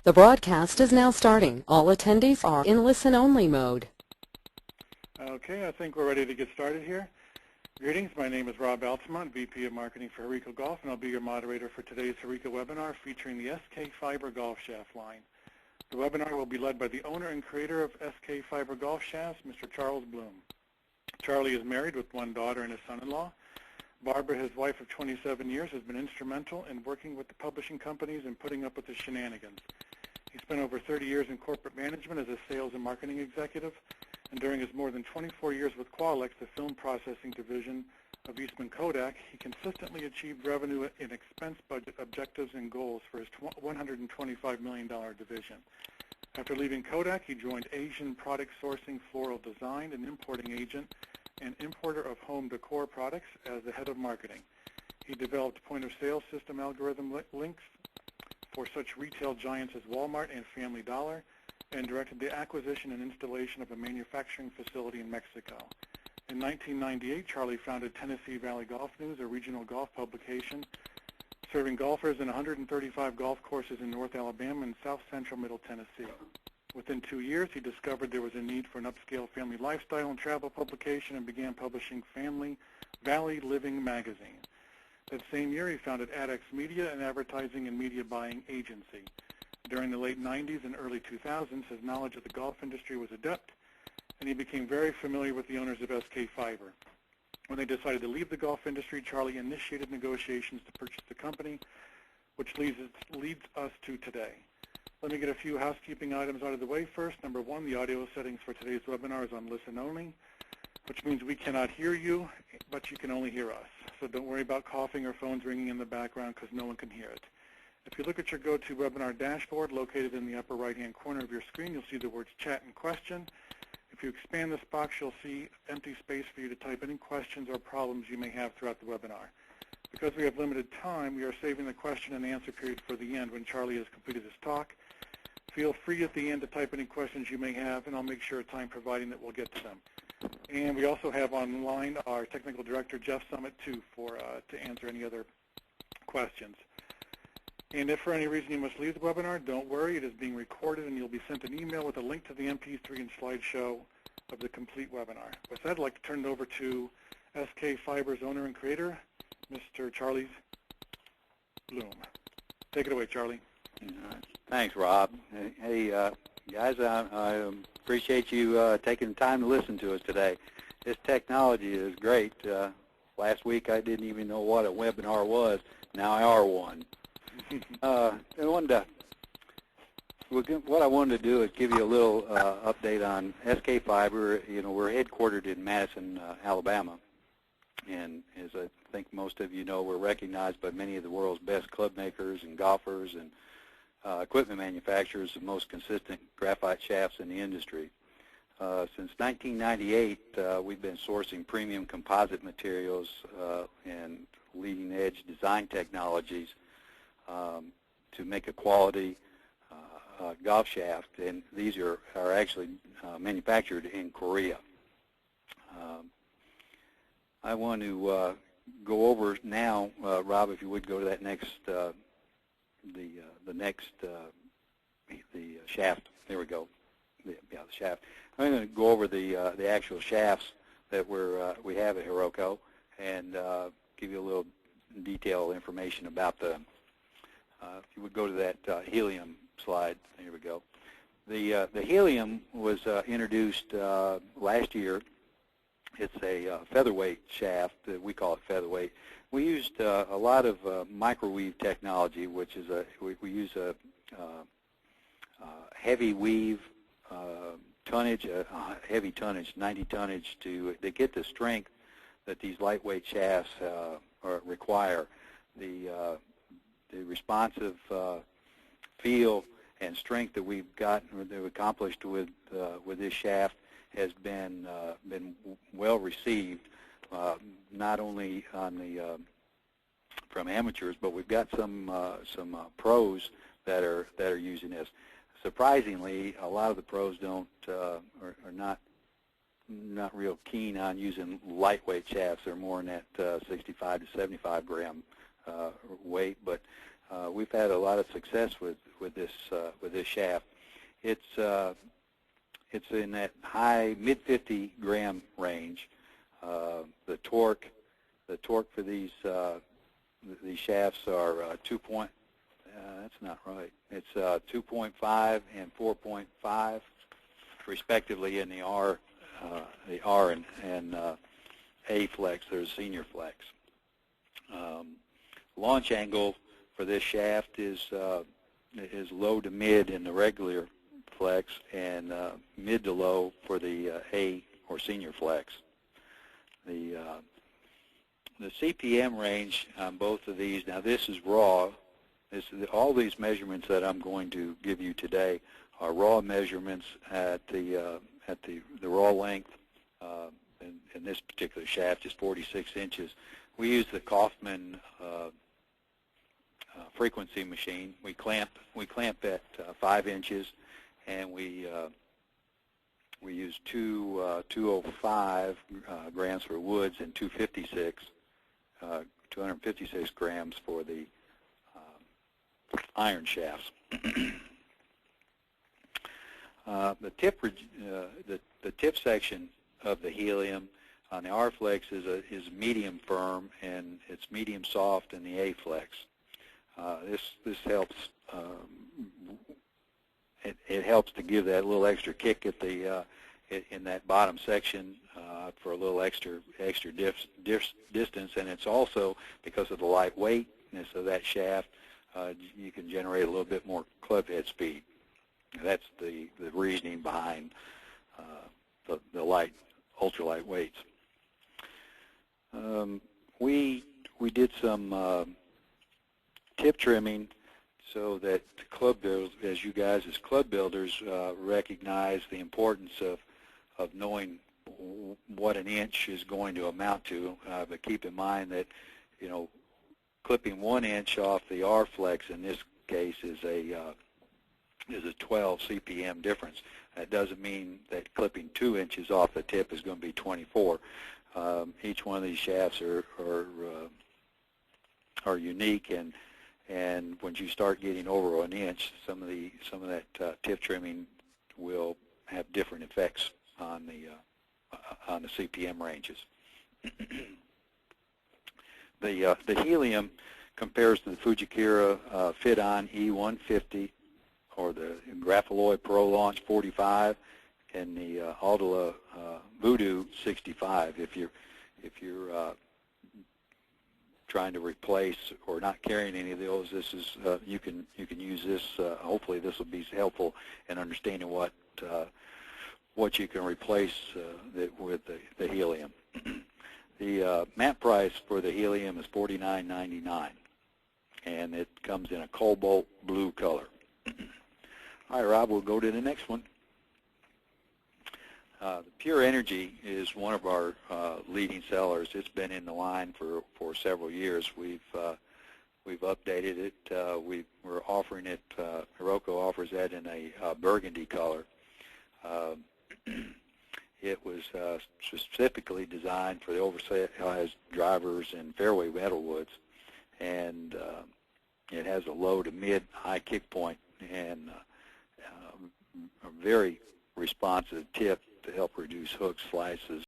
The broadcast is now starting. All attendees are in listen-only mode. Okay, I think we're ready to get started here. Greetings, my name is Rob Altamont, VP of Marketing for Hireko Golf, and I'll be your moderator for today's Hireko webinar featuring the SK Fiber Golf Shaft line. The webinar will be led by the owner and creator of SK Fiber Golf Shafts, Mr. Charles Blume. Charlie is married with one daughter and a son-in-law. Barbara, his wife of 27 years, has been instrumental in working with the publishing companies and putting up with the shenanigans. He spent over 30 years in corporate management as a sales and marketing executive, and during his more than 24 years with Qualex, the film processing division of Eastman Kodak, he consistently achieved revenue and expense budget objectives and goals for his $125 million division. After leaving Kodak, he joined Asian product sourcing, floral design, and importing agent and importer of home decor products as the head of marketing. He developed point-of-sale system algorithm links for such retail giants as Walmart and Family Dollar, and directed the acquisition and installation of a manufacturing facility in Mexico. In 1998, Charlie founded Tennessee Valley Golf News, a regional golf publication serving golfers in 135 golf courses in North Alabama and South Central Middle Tennessee. Within 2 years, he discovered there was a need for an upscale family lifestyle and travel publication and began publishing Family Valley Living magazine. That same year, he founded AdX Media, an advertising and media buying agency. During the late 90s and early 2000s, his knowledge of the golf industry was adept, and he became very familiar with the owners of SK Fiber. When they decided to leave the golf industry, Charlie initiated negotiations to purchase the company, which leads us to today. Let me get a few housekeeping items out of the way first. Number one, the audio settings for today's webinar is on listen only, which means we cannot hear you, but you can only hear us. So don't worry about coughing or phones ringing in the background because no one can hear it. If you look at your GoToWebinar dashboard located in the upper right-hand corner of your screen, you'll see the words chat and question. If you expand this box, you'll see empty space for you to type any questions or problems you may have throughout the webinar. Because we have limited time, we are saving the question and answer period for the end when Charlie has completed his talk. Feel free at the end to type any questions you may have, and I'll make sure at time providing that we'll get to them. And we also have online our technical director, Jeff Summit, too, to answer any other questions. And if for any reason you must leave the webinar, don't worry. It is being recorded, and you'll be sent an email with a link to the MP3 and slideshow of the complete webinar. With that, I'd like to turn it over to SK Fiber's owner and creator, Mr. Charlie Blume. Take it away, Charlie. Thanks, Rob. Hey, guys, I appreciate you taking the time to listen to us today. This technology is great. Last week I didn't even know what a webinar was. Now I are one. What I wanted to do is give you a little update on SK Fiber. You know, we're headquartered in Madison, Alabama, and as I think most of you know, we're recognized by many of the world's best club makers and golfers and equipment manufacturers of most consistent graphite shafts in the industry. Since 1998, we've been sourcing premium composite materials and leading-edge design technologies to make a quality golf shaft, and these are actually manufactured in Korea. I want to go over now, Rob, if you would go to that next, the shaft. There we go. The shaft. I'm going to go over the actual shafts that we have at Hireko and give you a little detailed information about them. If you would go to that Helium slide, there we go. The Helium was introduced last year. It's a featherweight shaft. We call it featherweight. We used a lot of microweave technology, which is we use a heavy weave tonnage, heavy tonnage, 90 tonnage to get the strength that these lightweight shafts require. The responsive feel and strength that we've accomplished with this shaft has been well received, not only on from amateurs, but we've got some pros that are using this. Surprisingly, a lot of the pros are not real keen on using lightweight shafts. They're more in that 65 to 75 gram weight, but we've had a lot of success with this shaft. It's in that high mid 50 gram range. The torque for these shafts are that's not right. It's 2.5 and 4.5 respectively in the R and A flex. There's senior flex. Launch angle for this shaft is low to mid in the regular flex and mid to low for the A or senior flex. The CPM range on both of these, now this is raw. All these measurements that I'm going to give you today are raw measurements at the raw length. And this particular shaft is 46 inches. We use the Kaufman frequency machine. We clamp at 5 inches, and we use 205 grams for woods and 256 grams for the iron shafts. The tip section of the Helium on the R flex is medium firm, and it's medium soft in the A flex. This helps. It helps to give that little extra kick at the in that bottom section for a little extra distance, and it's also because of the lightweightness of that shaft. You can generate a little bit more club head speed. That's the reasoning behind the ultralight weights. We did some tip trimming so that club builders, as you guys as club builders, recognize the importance of knowing what an inch is going to amount to. But keep in mind that, you know, clipping 1 inch off the R flex in this case is a 12 CPM difference. That doesn't mean that clipping 2 inches off the tip is going to be 24. Each one of these shafts are unique, and when you start getting over an inch, some of that tip trimming will have different effects on the CPM ranges. The Helium compares to the Fujikura Fit-On E150 or the Graphiloid Pro Launch 45 and the Aldila Voodoo 65. If you're trying to replace or not carrying any of those, this is you can use this. Hopefully, this will be helpful in understanding what you can replace with the Helium. The MAP price for the Helium is $49.99, and it comes in a cobalt blue color. All right, Rob, we'll go to the next one. The Pure Energy is one of our leading sellers. It's been in the line for several years. We've updated it. We're offering it. Hireko offers that in a burgundy color. It was specifically designed for the oversized drivers and fairway metalwoods, and it has a low to mid high kick point and a very responsive tip to help reduce hooks, slices,